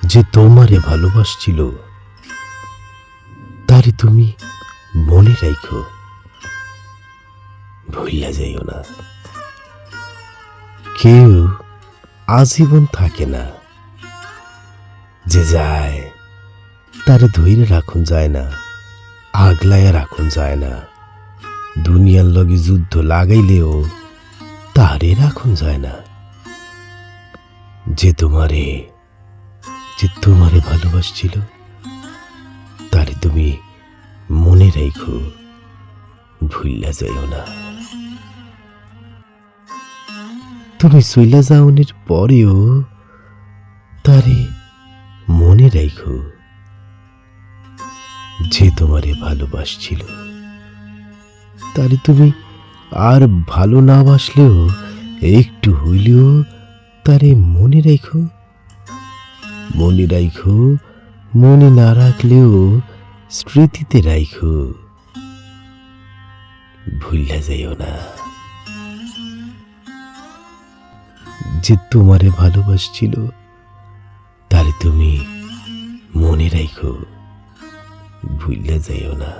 যে তোমারে ভালোবাসছিল তারে তুমি মনে রাখো, ভুইলা যাইও না। কেউ আজীবন থাকে না, যে যায় তারে ধইরে রাখুন যায় না, আগলায়া রাখুন যায় না। দুনিয়ার লগে যুদ্ধ লাগাইলেও তারে রাখুন যায় না। যে তোমারে ভালোবাসছিল তারে তুমি মনে রাখো, ভুইলা যাইও না। তুমি চইলা যাওনের পরেও তারে মনে রাখো, যে তোমারে ভালোবাসছিল তারে তুমি আর ভালো না বাসলেও একটু হইলেও তারে মনে রাখো। মনে রাখো, মনে না রাখলেও স্মৃতিতে রাখো, ভুইলা যাইও না। যে তোমারে ভালোবাসছিল তারে তুমি মনে রাখো, ভুইলা যাইও না।